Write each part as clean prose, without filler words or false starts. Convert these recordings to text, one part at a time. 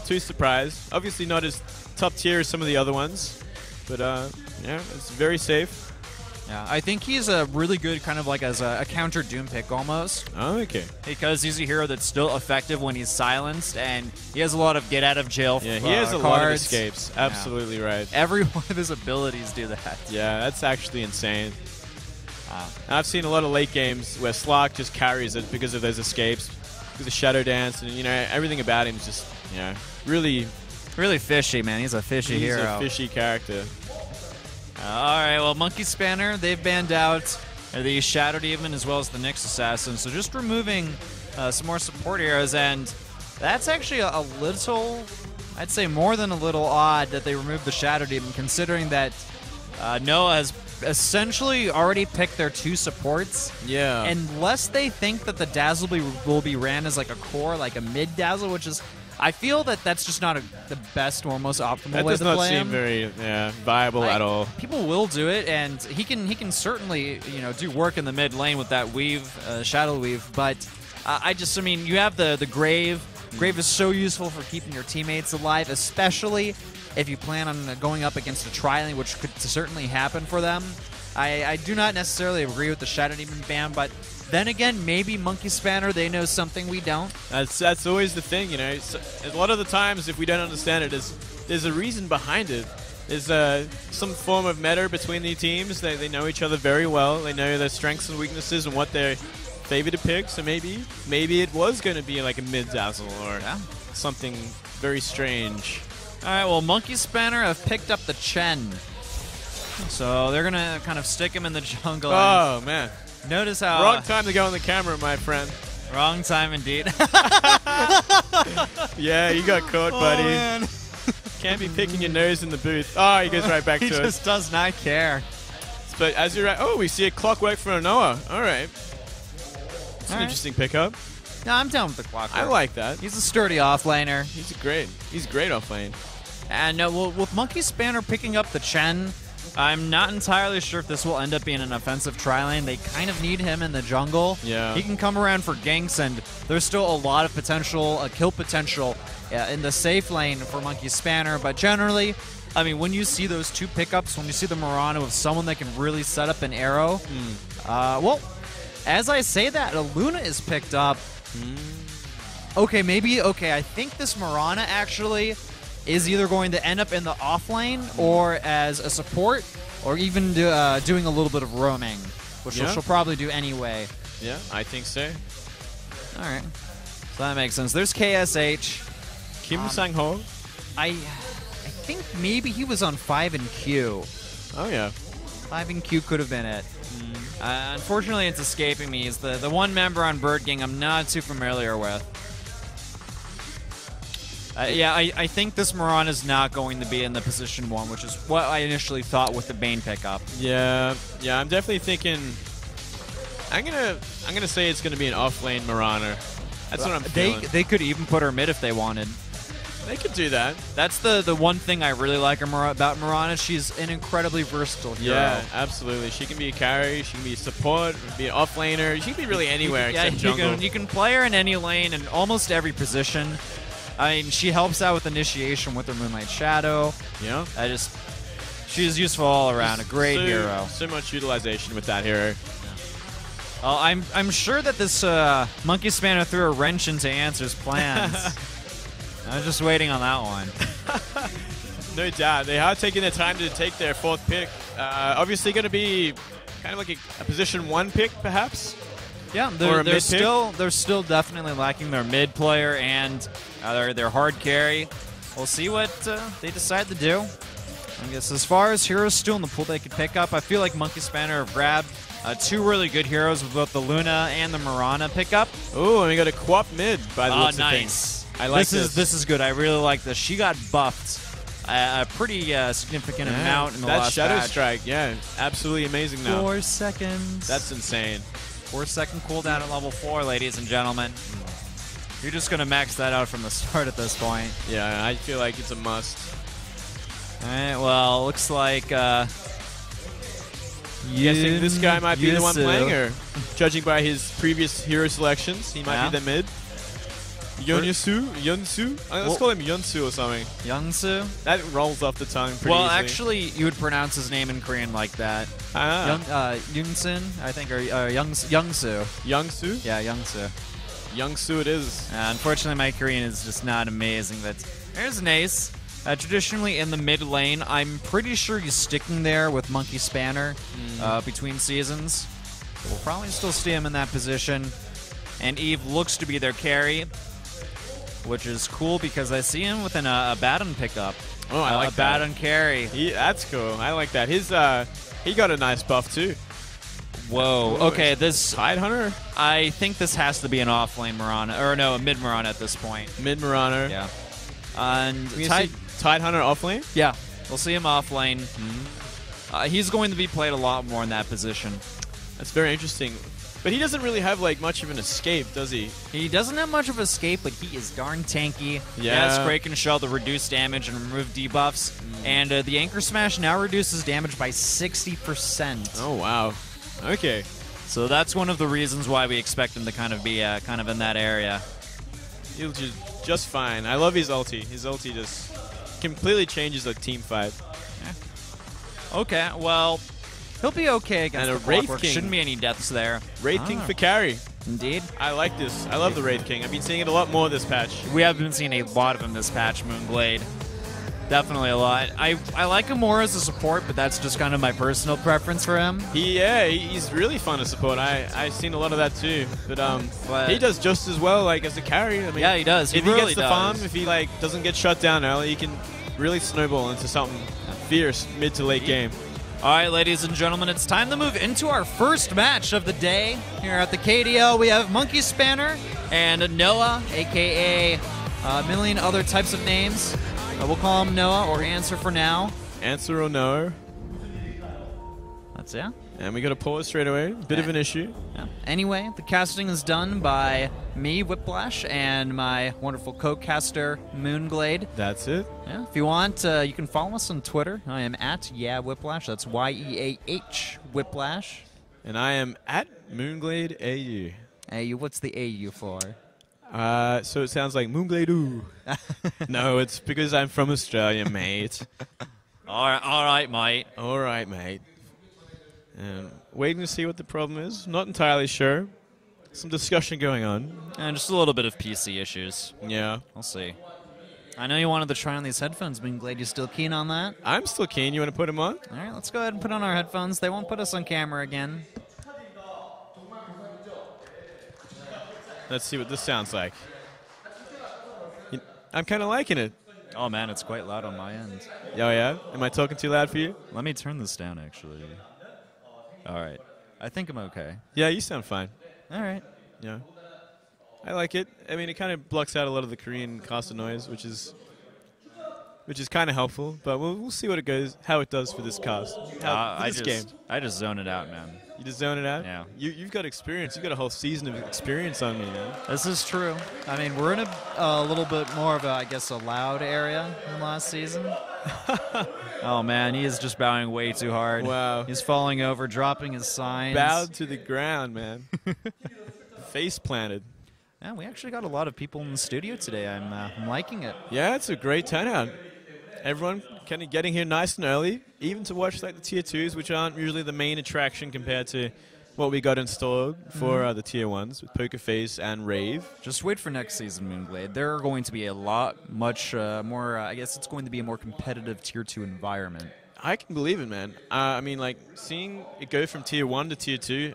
too surprised. Obviously not as top tier as some of the other ones, but yeah, it's very safe. Yeah, I think he's a really good kind of like as a counter Doom pick almost. Oh, okay. Because he's a hero that's still effective when he's silenced, and he has a lot of get out of jail Yeah, he has a cards. lot of escapes. Absolutely right. Every one of his abilities do that. Yeah, that's actually insane. I've seen a lot of late games where Slark just carries it because of those escapes, because of Shadow Dance, and everything about him is just really fishy, man. He's a fishy hero. He's a fishy character. All right, well, Monkey Spanner, they've banned out the Shadow Demon as well as the Nyx Assassin, so just removing some more support heroes, and that's actually a little, I'd say more than a little odd that they removed the Shadow Demon, considering that NOA has essentially already picked their 2 supports. Yeah. Unless they think that the Dazzle will be ran as like a core, like a mid Dazzle, which is, I feel that that's just not the best or most optimal way to play him. That does not seem very viable at all. People will do it, and he can certainly do work in the mid lane with that weave, Shadow Weave. But I mean, you have the Grave. Grave is so useful for keeping your teammates alive, especially if you plan on going up against a tri-lane, which could certainly happen for them. I do not necessarily agree with the Shadow Demon ban, but then again, maybe Monkey Spanner, they know something we don't. That's always the thing, a lot of the times, if we don't understand it, there's a reason behind it. There's some form of meta between the teams. They know each other very well. They know their strengths and weaknesses and what they're favored to pick. So maybe it was going to be like a mid-dazzle or something very strange. All right, well, Monkey Spanner have picked up the Chen. So they're going to kind of stick him in the jungle. Oh, man. Notice how... Wrong time to go on the camera, my friend. Wrong time indeed. Yeah, you got caught, buddy. Man. Can't be picking your nose in the booth. Oh, he goes right back to it. He just does not care. But as you're right... Oh, we see a clockwork for NOA. All right. It's an interesting pickup. No, I'm down with the clockwork. I like that. He's a sturdy offlaner. He's great offlane. And with Monkey Spanner picking up the Chen, I'm not entirely sure if this will end up being an offensive tri-lane. They kind of need him in the jungle. Yeah. He can come around for ganks, and there's still a lot of potential, kill potential in the safe lane for Monkey Spanner. But generally, I mean, when you see those 2 pickups, when you see the Mirana with someone that can really set up an arrow, well, as I say that, a Luna is picked up. Okay, I think this Mirana actually is either going to end up in the off lane or as a support, or even doing a little bit of roaming, which she'll probably do anyway. Yeah, I think so. All right, so that makes sense. There's KSH. Kim Sang-ho. I think maybe he was on 5 and Q. Oh, yeah. 5 and Q could have been it. Unfortunately, it's escaping me. He's the one member on Bird Gang I'm not too familiar with. I think this Mirana is not going to be in the position 1, which is what I initially thought with the Bane pickup. Yeah, I'm definitely thinking. I'm gonna say it's gonna be an off-lane Mirana. That's what I'm feeling. They could even put her mid if they wanted. They could do that. That's the one thing I really like about Mirana. She's an incredibly versatile hero. Yeah, absolutely. She can be a carry, she can be a support, be an off-laner. She can be really anywhere except jungle. You can play her in any lane in almost every position. I mean, she helps out with initiation with her Moonlight Shadow. Yeah. She's useful all around. A great hero. So much utilization with that hero. Well, I'm sure that this Monkey Spanner threw a wrench into Answer's plans. I was just waiting on that one. No doubt. They are taking their time to take their 4th pick. Obviously going to be kind of like a position 1 pick, perhaps. Yeah, they're still definitely lacking their mid player and their hard carry. We'll see what they decide to do. I guess as far as heroes still in the pool they could pick up, I feel like Monkey Spanner have grabbed 2 really good heroes with both the Luna and the Mirana pickup. Oh, and we got a Quap mid by the looks of nice. things. I like this. This is good. I really like this. She got buffed a pretty significant amount in the last Shadow patch. Strike, yeah, absolutely amazing now. 4 seconds. That's insane. 4-second cooldown at level 4, ladies and gentlemen. You're just going to max that out from the start at this point. Yeah, I feel like it's a must. All right, well, looks like... Guessing this guy might be the one playing, or judging by his previous hero selections, he might be the mid. Yunsu? Let's call him Yunsu or something. Youngsu? That rolls off the tongue pretty Well, easily. actually, you would pronounce his name in Korean like that. Youngsun, I think, or Youngsu. Youngsu? Yeah, Youngsu. Youngsu it is. Unfortunately, my Korean is just not amazing. But there's an ace. Traditionally in the mid lane, I'm pretty sure he's sticking there with Monkey Spanner between seasons. We'll probably still see him in that position. And Eve looks to be their carry, which is cool because I see him within a Baton pickup. Oh, I like a Baton carry. That's cool. I like that. He got a nice buff too. Whoa. Okay, this Tidehunter? I think this has to be an off-lane Mirana, or no, a mid Mirana at this point. Mid Mirana. Yeah. And Tidehunter off lane? Yeah, we'll see him off lane. He's going to be played a lot more in that position. That's very interesting. But he doesn't really have like much of an escape, does he? He doesn't have much of an escape, but he is darn tanky. Yeah. He has Kraken Shell to reduce damage and remove debuffs. And the Anchor Smash now reduces damage by 60%. Oh, wow. Okay. So that's one of the reasons why we expect him to kind of be kind of in that area. He'll just fine. I love his ulti. His ulti just completely changes the team fight. Yeah. Okay, well, he'll be okay against And the a Wraith Clockwork. King. Shouldn't be any deaths there. Wraith King for carry. Indeed. I like this. I love the Wraith King. I've been seeing it a lot more this patch. We have been seeing a lot of him this patch, Moonglade. Definitely a lot. I like him more as a support, but that's just kind of my personal preference for him. He's really fun to support. I've seen a lot of that too. But he does just as well like as a carry. I mean, yeah, he does. If he he really gets the does. farm, if he like doesn't get shut down early, he can really snowball into something fierce mid to late game. All right, ladies and gentlemen, it's time to move into our first match of the day. Here at the KDL, we have Monkey Spanner and NOA, a.k.a. A million other types of names. We'll call him Noah or Answer for now. Answer or no. That's it. And we got to pause straight away. Bit of an issue. Yeah. Anyway, the casting is done by me, Whiplash, and my wonderful co-caster, Moonglade. That's it. Yeah. If you want, you can follow us on Twitter. I am at Whiplash. That's YEAH Whiplash. And I am at Moonglade AU. AU, what's the AU for? So it sounds like Moonglade. No, it's because I'm from Australia, mate. All right, mate. All right, mate. Waiting to see what the problem is. Not entirely sure. Some discussion going on. And just a little bit of PC issues. Yeah. We'll see. I know you wanted to try on these headphones, but I'm glad you're still keen on that. I'm still keen. You want to put them on? All right, let's go ahead and put on our headphones. They won't put us on camera again. Let's see what this sounds like. I'm kind of liking it. Oh, man, it's quite loud on my end. Oh, yeah? Am I talking too loud for you? Let me turn this down, actually. All right. I think I'm okay. Yeah, you sound fine. All right. Yeah. I like it. I mean, it kind of blocks out a lot of the Korean caster noise, which is kind of helpful. But we'll see how it does for this cast. For this game. I just zone it out, man. You just zone it out? Yeah. You've got experience. You've got a whole season of experience on me, man. This is true. I mean, we're in a little bit more of a loud area than last season. Oh, man, he is just bowing way too hard. Wow. He's falling over, dropping his signs. Bowed to the ground, man. Face planted. Yeah, we actually got a lot of people in the studio today. I'm liking it. Yeah, it's a great turnout. Everyone kind of getting here nice and early, even to watch like the Tier 2s, which aren't usually the main attraction compared to what we got installed for the Tier 1s with Poker Face and Rave. Just wait for next season, Moonglade. There are going to be much more, I guess it's going to be a more competitive Tier 2 environment. I can believe it, man. I mean, like, seeing it go from Tier 1 to Tier 2,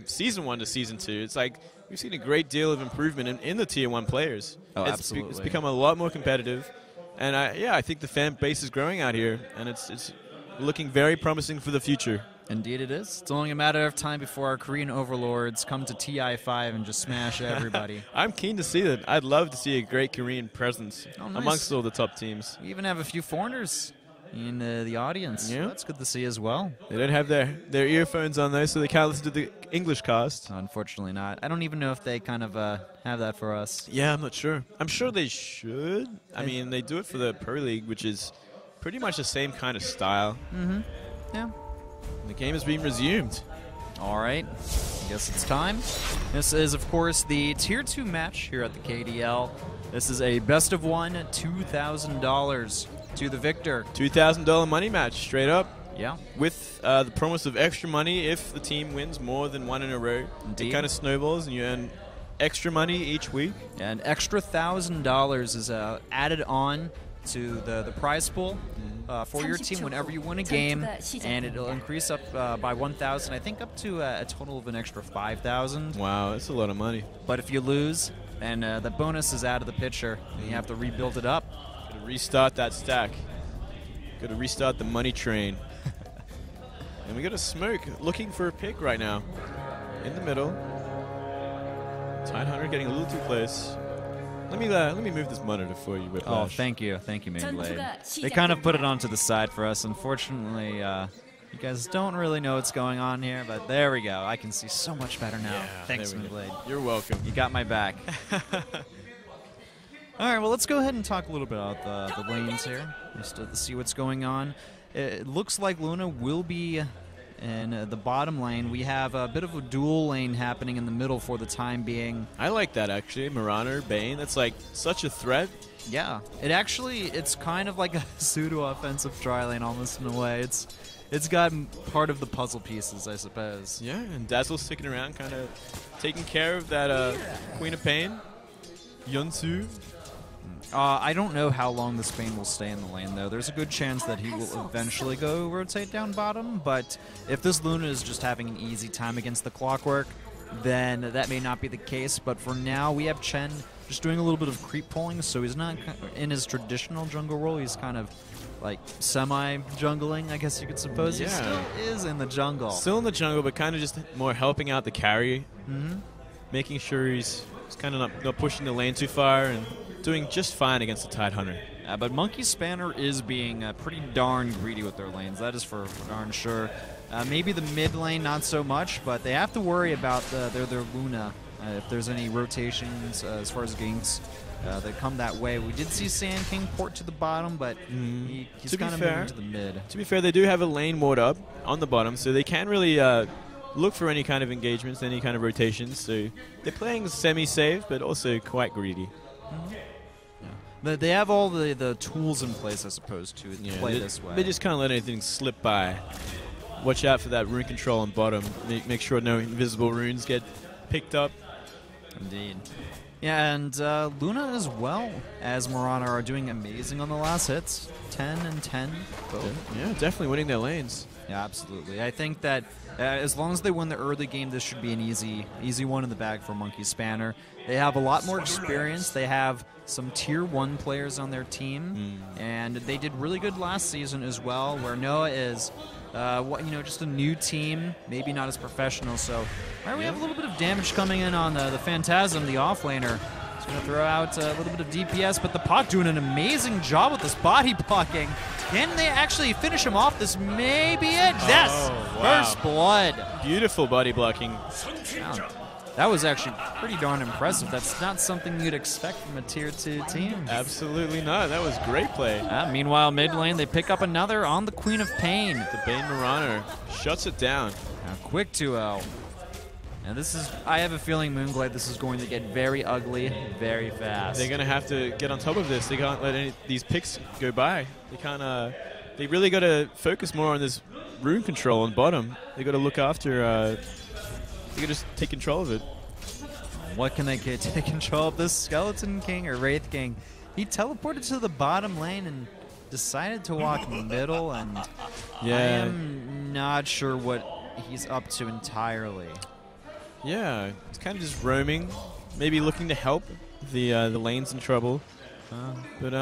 Season 1 to Season 2, it's like we've seen a great deal of improvement in the Tier 1 players. Oh, absolutely. It's become a lot more competitive. And I think the fan base is growing out here, and it's looking very promising for the future. Indeed it is. It's only a matter of time before our Korean overlords come to TI5 and just smash everybody. I'm keen to see that. I'd love to see a great Korean presence amongst all the top teams. We even have a few foreigners in the audience. Yeah. That's good to see as well. They don't have their earphones on, though, so they can't listen to the English cast. Unfortunately not. I don't even know if they kind of have that for us. Yeah, I'm not sure. I'm sure they should. I mean, they do it for the Pro League, which is pretty much the same kind of style. Mm-hmm. Yeah. The game has been resumed. All right. I guess it's time. This is, of course, the Tier 2 match here at the KDL. This is a best of one, $2,000 to the victor. $2,000 money match, straight up. Yeah. With the promise of extra money if the team wins more than one in a row. Indeed. It kind of snowballs and you earn extra money each week. An extra $1,000 is added on to the prize pool for your team whenever you win a game, and it'll increase up by 1,000, I think up to a total of an extra 5,000. Wow, that's a lot of money. But if you lose, and the bonus is out of the picture, and you have to rebuild it up. Gotta restart that stack. Gotta restart the money train. And we got a Smoke looking for a pick right now. In the middle. Tidehunter getting a little too close. Let me move this monitor for you, Whiplash. Oh, thank you, Moonblade. They kind of put it onto the side for us. Unfortunately, you guys don't really know what's going on here, but there we go. I can see so much better now. Yeah, thanks, Moonblade. You're welcome. You got my back. All right, well, let's go ahead and talk a little bit about the lanes here, just to see what's going on. It looks like Luna will be in the bottom lane. We have a bit of a dual lane happening in the middle for the time being. I like that, actually. Marauder, Bane, that's like such a threat. Yeah, it's kind of like a pseudo-offensive tri-lane almost in a way. It's got part of the puzzle pieces, I suppose. Yeah, and Dazzle's sticking around, kind of taking care of that Queen of Pain. Yunsu. I don't know how long this Bane will stay in the lane, though. There's a good chance that he will eventually go rotate down bottom, but if this Luna is just having an easy time against the Clockwork, then that may not be the case. But for now, we have Chen just doing a little bit of creep pulling, so he's not in his traditional jungle role. He's kind of like semi-jungling, I guess you could suppose. Yeah. He still is in the jungle. Still in the jungle, but kind of just more helping out the carry. Making sure he's kind of not pushing the lane too far and doing just fine against the Tidehunter. But Monkey Spanner is being pretty darn greedy with their lanes. That is for darn sure. Maybe the mid lane, not so much, but they have to worry about their Luna if there's any rotations as far as ganks that come that way. We did see Sand King port to the bottom, but he's kind of moving to the mid. To be fair, they do have a lane ward up on the bottom, so they can really look for any kind of engagements, any kind of rotations. So they're playing semi-safe, but also quite greedy. But they have all the tools in place, I suppose, to play this way. They just can't let anything slip by. Watch out for that rune control on bottom. Make sure no invisible runes get picked up. Indeed. Yeah, and Luna as well as Mirana are doing amazing on the last hits. 10 and 10 both. Yeah, definitely winning their lanes. Yeah, absolutely. I think that as long as they win the early game, this should be an easy one in the bag for Monkey Spanner. They have a lot more experience. They have some Tier 1 players on their team, and they did really good last season as well, where NOA is just a new team, maybe not as professional. So all right, we have a little bit of damage coming in on the Phantasm, the offlaner. He's going to throw out a little bit of DPS, but the Puck doing an amazing job with this body blocking. Can they actually finish him off? This may be it. Yes! Oh, wow. First blood. Beautiful body blocking. Wow. That was actually pretty darn impressive. That's not something you'd expect from a Tier 2 team. Absolutely not. That was great play. Meanwhile, mid lane, they pick up another on the Queen of Pain. The Bane Marauder shuts it down. Now, quick 2L. And this is, I have a feeling, Moonglade, this is going to get very ugly very fast. They're going to have to get on top of this. They can't let any these picks go by. They can't, they really got to focus more on this rune control on bottom. They got to look after, they got to just take control of it. What can they get? Take control of this Skeleton King or Wraith King? He teleported to the bottom lane and decided to walk middle, and I am not sure what he's up to entirely. Yeah, it's kind of just roaming, maybe looking to help the lanes in trouble. But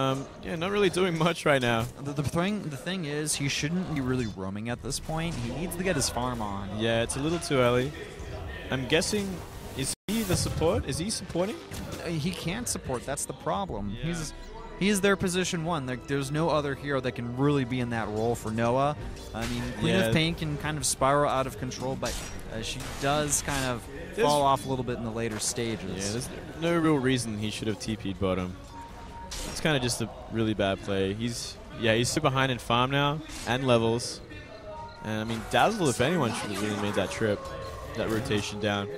yeah, not really doing much right now. The thing is, he shouldn't be really roaming at this point. He needs to get his farm on. Yeah, it's a little too early. I'm guessing, is he the support? Is he supporting? He can't support. That's the problem. Yeah. He's their position 1. There's no other hero that can really be in that role for NOA. I mean, Queen of Pain can kind of spiral out of control, but she does kind of fall off a little bit in the later stages. Yeah, there's no real reason he should have TP'd bottom. It's kind of just a really bad play. He's super behind in farm now and levels. And I mean, Dazzle, if anyone, should have really made that trip, that rotation down.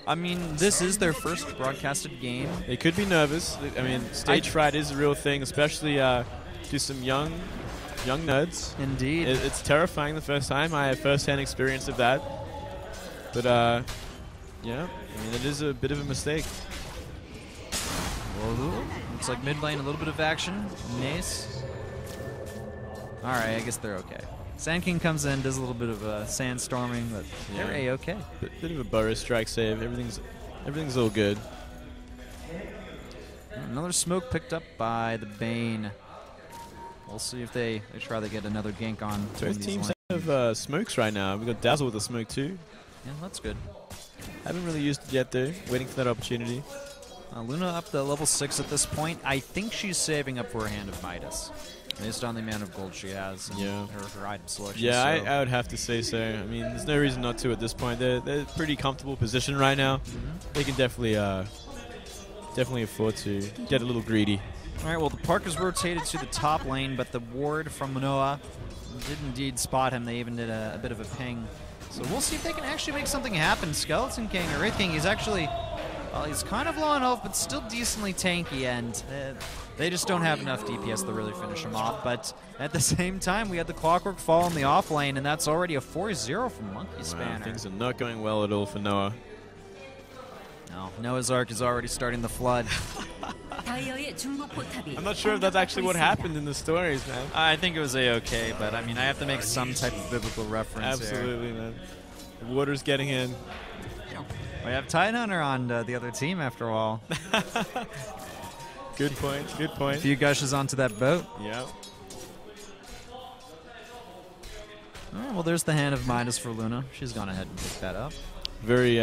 I mean, this is their first broadcasted game. They could be nervous. I mean, stage fright is a real thing, especially to some young nerds. Indeed. It's terrifying the first time. I have first-hand experience of that. But, yeah, I mean, it is a bit of a mistake. Whoa, looks like mid lane, a little bit of action. Nice. All right, I guess they're okay. Sand King comes in, does a little bit of sandstorming, but they're A-okay. Bit of a burst strike save. Everything's all good. Another smoke picked up by the Bane. We'll see if they try to get another gank on. Both teams have smokes right now. We've got Dazzle with a smoke too. Yeah, that's good. Haven't really used it yet though. Waiting for that opportunity. Luna up to level 6 at this point. I think she's saving up for a Hand of Midas, based on the amount of gold she has and her item selection. Yeah, so. I would have to say so. I mean, there's no reason not to at this point. They're pretty comfortable position right now. They can definitely afford to get a little greedy. All right, well, the Park is rotated to the top lane, but the ward from NOA did indeed spot him. They even did a bit of a ping. So we'll see if they can actually make something happen. Skeleton King, or Wraith King, he's actually... he's kind of low on health, but still decently tanky, and they just don't have enough DPS to really finish him off. But at the same time, we had the Clockwork fall in the off lane, and that's already a 4-0 from Monkey Spanner. Things are not going well at all for NOA. No, Noah's Ark is already starting the flood. I'm not sure if that's actually what happened in the stories, man. I think it was A-okay, but I mean, I have to make some type of biblical reference Absolutely, man. The water's getting in. We have Tidehunter on the other team after all. Good point, good point. A few gushes onto that boat. Yeah. Oh, well, there's the Hand of Midas for Luna. She's gone ahead and picked that up. Very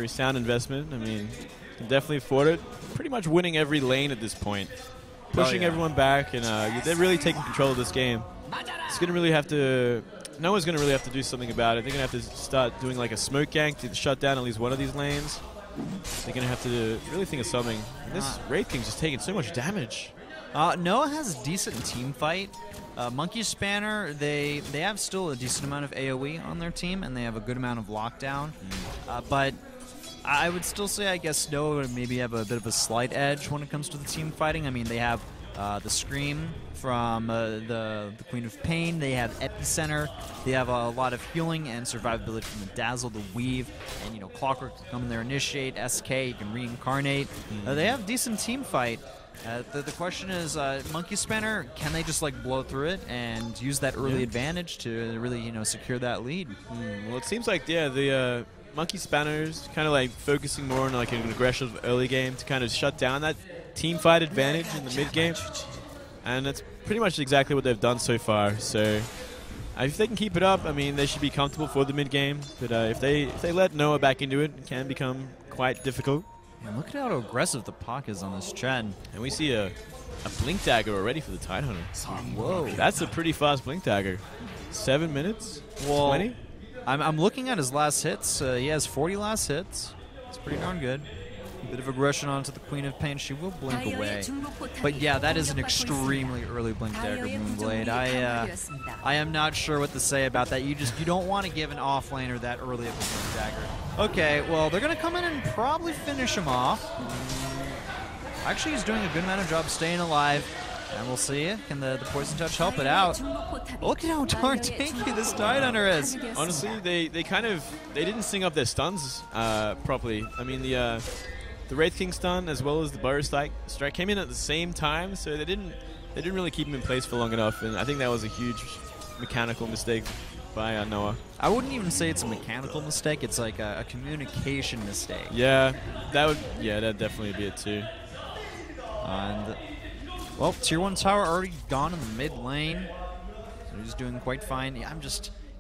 sound investment. I mean, can definitely afford it. Pretty much winning every lane at this point. Pushing everyone back, and they're really taking control of this game. It's going to really have to... NOA's going to really have to do something about it. They're going to have to start doing like a smoke gank to shut down at least one of these lanes. They're going to have to really think of something. And this Wraith King's just taking so much damage. NOA has a decent team fight. Monkey Spanner, they have still a decent amount of AoE on their team, and they have a good amount of lockdown. But I would still say, I guess, NOA would maybe have a bit of a slight edge when it comes to the team fighting. I mean, they have the Scream from the Queen of Pain. They have Epicenter. They have a lot of healing and survivability from the Dazzle, the Weave, and, you know, Clockwork can come in there, Initiate, SK, you can reincarnate. They have decent team fight. The question is, Monkey Spanner, can they just like blow through it and use that early advantage to really, you know, secure that lead? Well, it seems like, the Monkey Spanner's kind of like focusing more on like an aggressive early game to kind of shut down that team fight advantage in the mid game, and that's pretty much exactly what they've done so far. So if they can keep it up, I mean, they should be comfortable for the mid game. But if they let NOA back into it, it can become quite difficult. And look at how aggressive the Pak is on this Chen. And we see a Blink Dagger already for the Tidehunter. Whoa. That's a pretty fast Blink Dagger. 7 minutes? 20? I'm looking at his last hits. He has 40 last hits. It's pretty darn good. A bit of aggression onto the Queen of Pain. She will blink away. But yeah, that is an extremely early Blink Dagger Moonblade. I am not sure what to say about that. You don't want to give an offlaner that early of a Blink Dagger. Okay, well, they're going to come in and probably finish him off. Actually, he's doing a good amount of job staying alive. And we'll see. Can the Poison Touch help it out? Look at how darn tanky this Tidehunter is. Honestly, they didn't sing up their stuns properly. I mean, the Wraith King stun as well as the Burrow Strike came in at the same time, so they didn't really keep him in place for long enough. And I think that was a huge mechanical mistake by NOA. I wouldn't even say it's a mechanical mistake. It's like a communication mistake. Yeah, that'd definitely be it too. And well, Tier 1 tower already gone in the mid lane. So he's doing quite fine. Yeah,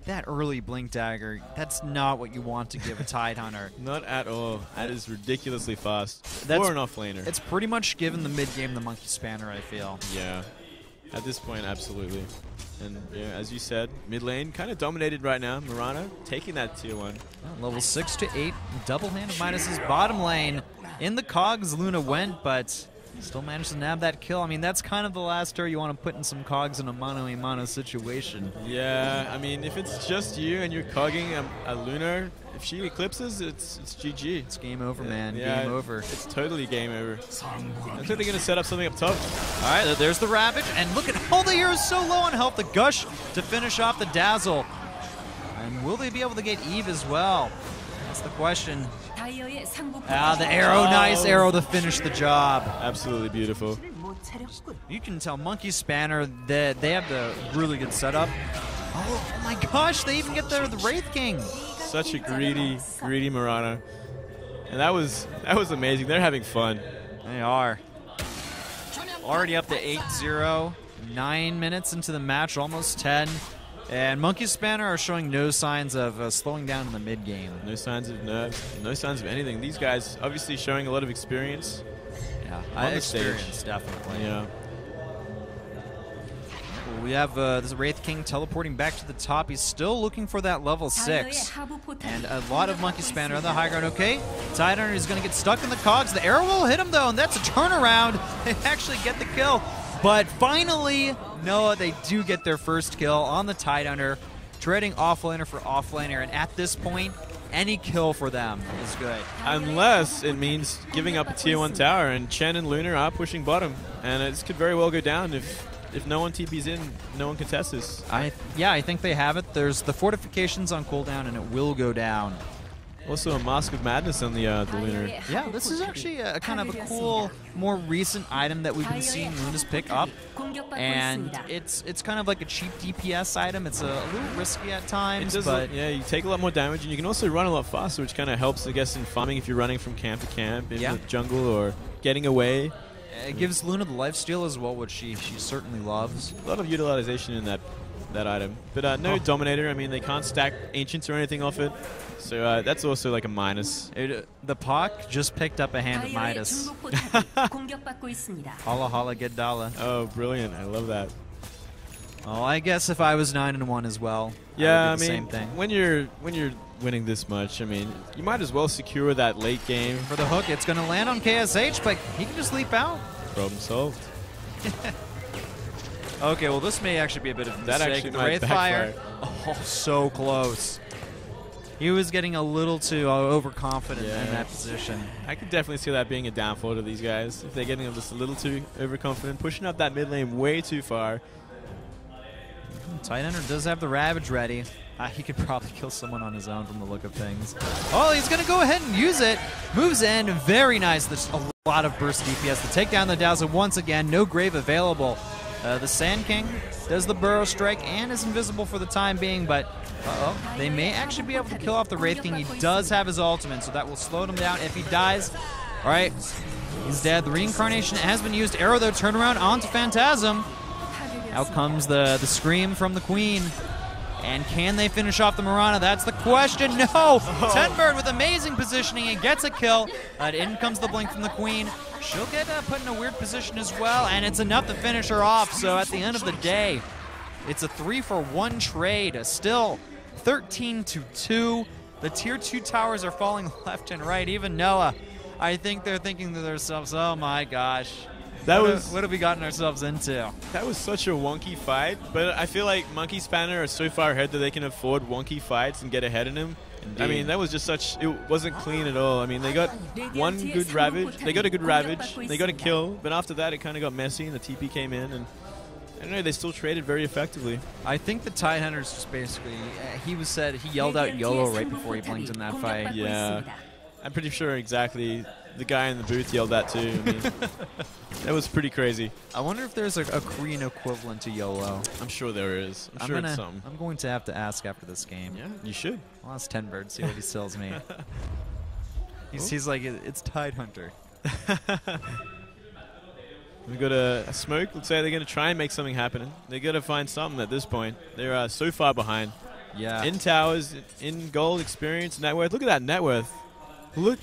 that early Blink Dagger, that's not what you want to give a Tidehunter. Not at all. That is ridiculously fast. For an off-laner. It's pretty much given the mid-game the Monkey Spanner, I feel. Yeah. At this point, absolutely. And yeah, as you said, mid lane kind of dominated right now. Murano taking that Tier 1. Level 6 to 8. Double Hand of Midas's bottom lane. In the cogs, Luna went, but Still managed to nab that kill. I mean, that's kind of the last turret you want to put in some cogs in a mano-a-mano situation. Yeah, I mean, if it's just you and you're cogging a Lunar, if she eclipses, it's GG. It's game over, man. Yeah, game over. It's totally game over. I think they're going to set up something up top. All right, there's the Ravage, and look at all the heroes so low on health. The Gush to finish off the Dazzle. And will they be able to get Eve as well? That's the question. The arrow, nice arrow to finish the job. Absolutely beautiful. You can tell Monkey Spanner that they have the really good setup. Oh my gosh, they even get the Wraith King. Such a greedy Mirana. And that was amazing. They're having fun. They are. Already up to 8-0. 9 minutes into the match, almost 10. And Monkey Spanner are showing no signs of slowing down in the mid game. No signs of nerves, no signs of anything. These guys obviously showing a lot of experience. Yeah, experience, definitely. Yeah. Well, we have this Wraith King teleporting back to the top. He's still looking for that level 6. And a lot of Monkey Spanner on the high ground. Okay, Tidehunter is going to get stuck in the cogs. The arrow will hit him, though, and that's a turnaround. They actually get the kill. But finally, NOA, they do get their first kill on the Tidehunter, trading offlaner for offlaner. And at this point, any kill for them is good. Unless it means giving up a tier 1 tower, and Chen and Lunar are pushing bottom. And this could very well go down if no one TP's in, no one contests this. Yeah, I think they have it. There's the fortifications on cooldown, and it will go down. Also a Mask of Madness on the Lunar. Yeah, this is actually a kind of a cool, more recent item that we've been seeing Lunas pick up. And it's kind of like a cheap DPS item. It's a little risky at times, but yeah, you take a lot more damage, and you can also run a lot faster, which kind of helps, I guess, in farming if you're running from camp to camp in the jungle or getting away. It gives Luna the lifesteal as well, which she certainly loves. A lot of utilization in that item. But no Dominator. I mean, they can't stack Ancients or anything off it. So that's also like a minus. The Pak just picked up a hand of Midas. Holla holla get dollar. Oh, brilliant. I love that. Oh, I guess if I was 9-1 as well, yeah, I would do the same thing. When you're winning this much, I mean, you might as well secure that late game. For the hook, it's going to land on KSH, but he can just leap out. Problem solved. Okay, well, this may actually be a bit of a mistake. That actually the might Wraithfire. backfire. Oh, so close. He was getting a little too overconfident in that position. I could definitely see that being a downfall to these guys. If they're getting just a little too overconfident, pushing up that mid lane way too far. Tidehunter does have the Ravage ready. He could probably kill someone on his own from the look of things. Oh, he's going to go ahead and use it. Moves in. Very nice. There's a lot of burst DPS to take down the Dazzle once again. No Grave available. The Sand King does the Burrow Strike and is invisible for the time being, but they may actually be able to kill off the Wraith King. He does have his ultimate, so that will slow him down if he dies. All right, he's dead. The Reincarnation has been used. Arrow, though, turn around onto Phantasm. Out comes the Scream from the Queen. And can they finish off the Mirana? That's the question. No! Tenbird with amazing positioning and gets a kill. In comes the Blink from the Queen. She'll get put in a weird position as well, and it's enough to finish her off. So at the end of the day, it's a 3-for-1 trade. Still 13-2. The tier 2 towers are falling left and right. Even NOA, I think they're thinking to themselves, oh my gosh. What have we gotten ourselves into? That was such a wonky fight, but I feel like Monkey Spanner are so far ahead that they can afford wonky fights and get ahead of him. Indeed. I mean, that was just it wasn't clean at all. I mean, they got one good Ravage, they got a good Ravage, they got a kill, but after that it kind of got messy and the TP came in, and I don't know, they still traded very effectively. I think the Tidehunter's just basically, he yelled out YOLO right before he blinked in that fight. Yeah, I'm pretty sure exactly the guy in the booth yelled that too. I mean, that was pretty crazy. I wonder if there's a Korean equivalent to YOLO. I'm sure there is. I'm sure it's something. I'm going to have to ask after this game. Yeah, you should. I'll ask Tenbird, see what he tells me. He's like, it's Tidehunter. We've got a smoke. Let's say they're going to try and make something happen. They've got to find something at this point. They're so far behind. Yeah. In towers, in gold, experience, net worth. Look at that net worth. Look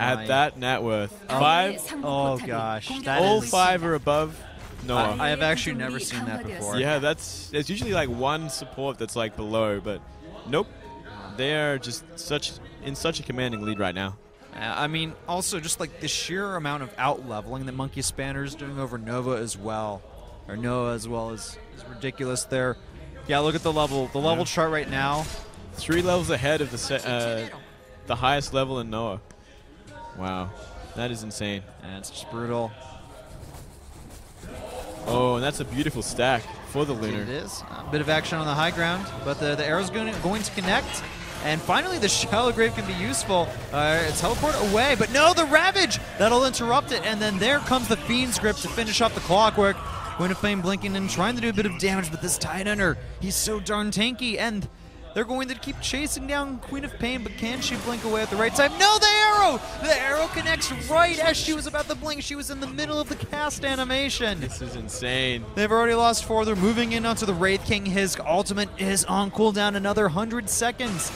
at that net worth. 5. Oh gosh. All 5 are above NOA. I have actually never seen that before. Yeah, there's usually like one support that's like below, but nope. They are just in such a commanding lead right now. I mean, also just like the sheer amount of out-leveling that Monkey Spanner is doing over Nova as well, or Noah as well, is ridiculous there. Yeah, look at the level chart right now. 3 levels ahead of the highest level in NOA. Wow, that is insane. And it's just brutal. Oh, and that's a beautiful stack for the Lunar. It is. A bit of action on the high ground, but the arrow's going to connect. And finally, the Shallow Grave can be useful. Teleport away, but no, the Ravage! That'll interrupt it, and then there comes the Fiend's Grip to finish off the Clockwork. Queen of Pain blinking and trying to do a bit of damage, but this Tidehunter, he's so darn tanky, and they're going to keep chasing down Queen of Pain, but can she blink away at the right time? No, the arrow! The arrow connects right as she was about to blink. She was in the middle of the cast animation. This is insane. They've already lost 4. They're moving in onto the Wraith King. His ultimate is on cooldown another 100 seconds.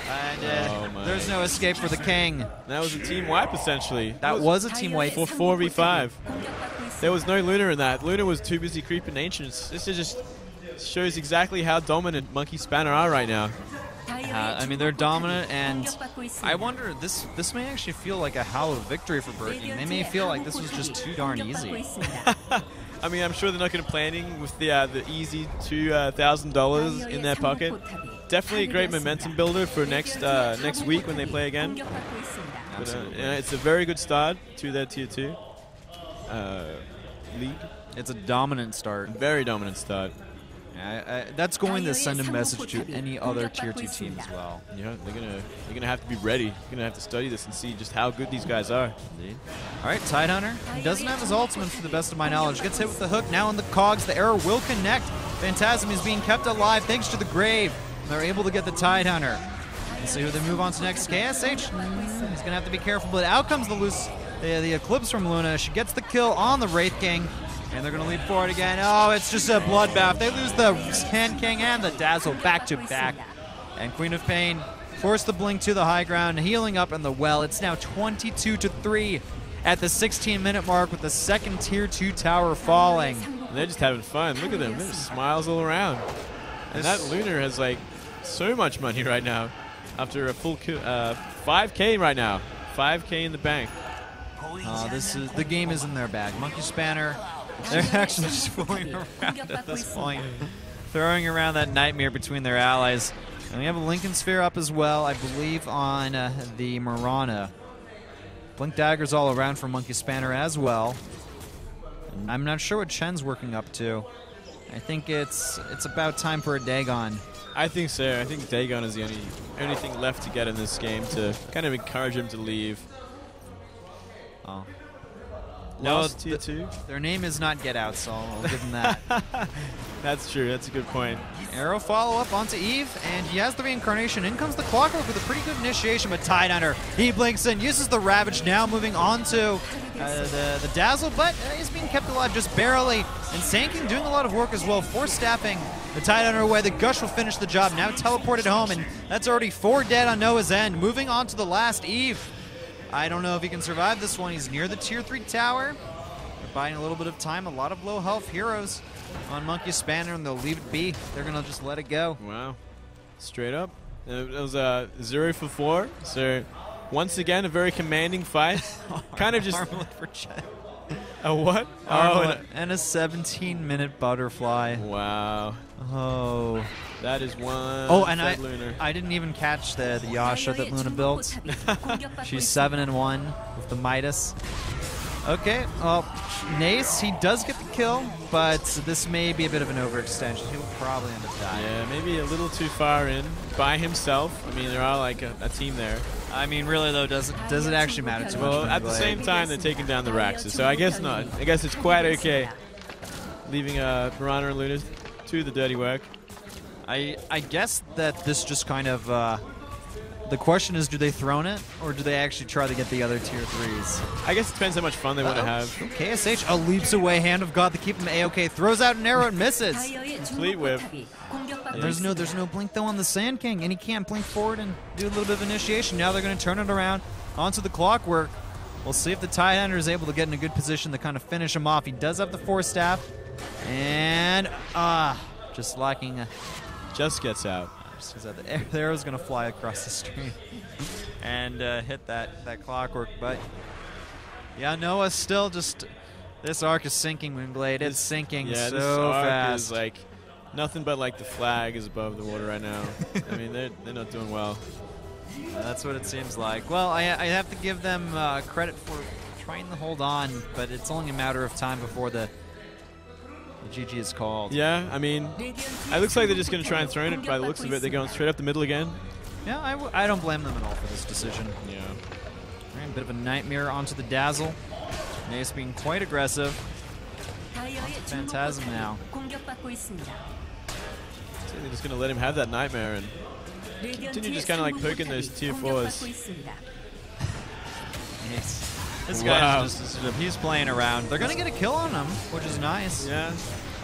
And there's no escape for the King. That was a team wipe, essentially. That was a team wipe. For 4v5. There was no Luna in that. Luna was too busy creeping Ancients. This is just shows exactly how dominant Monkey Spanner are right now. I mean, they're dominant, and I wonder, this may actually feel like a hallowed victory for Burger King. They may feel like this was just too darn easy. I mean, I'm sure they're not going to play anything with the easy $2,000 in their pocket. Definitely a great momentum builder for next week when they play again. But, it's a very good start to their Tier 2 league. It's a dominant start. Very dominant start. That's going to send a message to any other Tier 2 team as well. Yeah, they're gonna have to be ready. They're gonna have to study this and see just how good these guys are. Indeed. All right, Tidehunter. He doesn't have his ultimate, to the best of my knowledge. Gets hit with the hook. Now in the cogs, the arrow will connect. Phantasm is being kept alive thanks to the grave. They're able to get the Tidehunter. Let's see who they move on to next. KSH. He's gonna have to be careful, but out comes the Eclipse from Luna. She gets the kill on the Wraith King. And they're going to leap forward again. Oh, it's just a bloodbath. They lose the Sand King and the Dazzle back to back. And Queen of Pain forced the blink to the high ground, healing up in the well. It's now 22-3 at the 16-minute mark with the second Tier 2 tower falling. And they're just having fun. Look at them. There's smiles all around. And that Lunar has like so much money right now after a full 5K right now. 5K in the bank. The game is in their bag. Monkey Spanner. They're actually just fooling around at this point. Throwing around that nightmare between their allies. And we have a Lincoln Sphere up as well, I believe, on the Marana. Blink Daggers all around for Monkey Spanner as well. I'm not sure what Chen's working up to. I think it's about time for a Dagon. I think so. I think Dagon is the only thing left to get in this game to kind of encourage him to leave. Oh. No, Tier 2. Their name is not Get Out, so I'll give them that. That's true. That's a good point. Arrow follow-up onto Eve, and he has the reincarnation. In comes the Clockwork with a pretty good initiation, but Tidehunter, he blinks in, uses the Ravage, now moving on to the Dazzle, but he's being kept alive just barely. And Sand doing a lot of work as well, force staffing the Tidehunter away. The Gush will finish the job, now teleported home, and that's already 4 dead on Noah's end. Moving on to the last Eve. I don't know if he can survive this one. He's near the Tier 3 tower. They're buying a little bit of time. A lot of low health heroes on Monkey Spanner, and they'll leave it be. They're going to just let it go. Wow. Straight up. It was 0 for 4. So, once again, a very commanding fight. Kind of just... Armlet for Chet. A what? Armlet and a 17-minute butterfly. Wow. Oh. That is one. Oh, and I didn't even catch the Yasha that Luna built. She's 7-1 with the Midas. Okay, well, Nace, he does get the kill, but this may be a bit of an overextension. He'll probably end up dying. Yeah, maybe a little too far in by himself. I mean, there are like a team there. I mean, really though, does it actually matter too much? Well, at the same time, they're taking down the Raxus, so I guess not. I guess it's quite okay leaving Piranha and Luna to the dirty work. I guess that this just kind of the question is, do they throne it or do they actually try to get the other Tier 3s? I guess it depends how much fun they want to have. KSH leaps away, Hand of God to keep him A-OK, throws out an arrow and misses. Complete whip. There's no blink though on the Sand King, and he can't blink forward and do a little bit of initiation. Now they're going to turn it around onto the Clockwork. We'll see if the Tidehunter is able to get in a good position to kind of finish him off. He does have the Force Staff, and just lacking. Just gets out. The arrow's going to fly across the stream. and hit that clockwork. But yeah, Noah still just, this arc is sinking, Moonblade. It's sinking yeah, so this arc fast. is like nothing but like the flag is above the water right now. I mean, they're not doing well. That's what it seems like. Well, I have to give them credit for trying to hold on, but it's only a matter of time before the GG is called. Yeah, I mean, it looks like they're just going to try and throw it. By the looks of it, they're going straight up the middle again. Yeah, I don't blame them at all for this decision. Yeah. All right, a bit of a nightmare onto the Dazzle. Nace being quite aggressive. Phantasm now. So they're just going to let him have that nightmare and continue just kind of like poking those tier 4s. This guy's just, he's playing around. They're going to get a kill on him, which is nice. Yeah.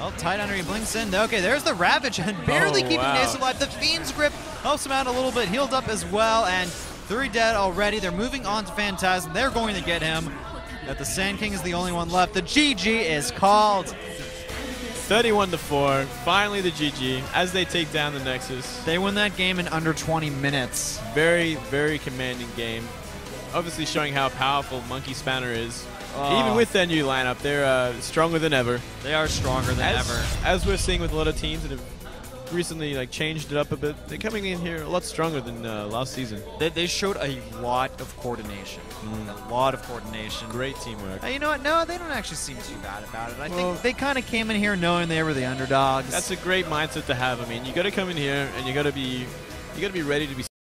Oh, tight under, he blinks in. Okay, there's the Ravage, and barely keeping Nace alive. The Fiend's Grip helps him out a little bit, healed up as well, and 3 dead already. They're moving on to Phantasm. They're going to get him. But the Sand King is the only one left. The GG is called. 31-4. Finally the GG as they take down the Nexus. They win that game in under 20 minutes. Very, very commanding game. Obviously showing how powerful Monkey Spanner is. Even with their new lineup, they're stronger than ever. They are stronger than ever. As we're seeing with a lot of teams that have recently like changed it up a bit, they're coming in here a lot stronger than last season. They showed a lot of coordination. A lot of coordination. Great teamwork. You know what? No, they don't actually seem too bad about it. I think they kind of came in here knowing they were the underdogs. That's a great mindset to have. I mean, you got to come in here and you got to be ready to be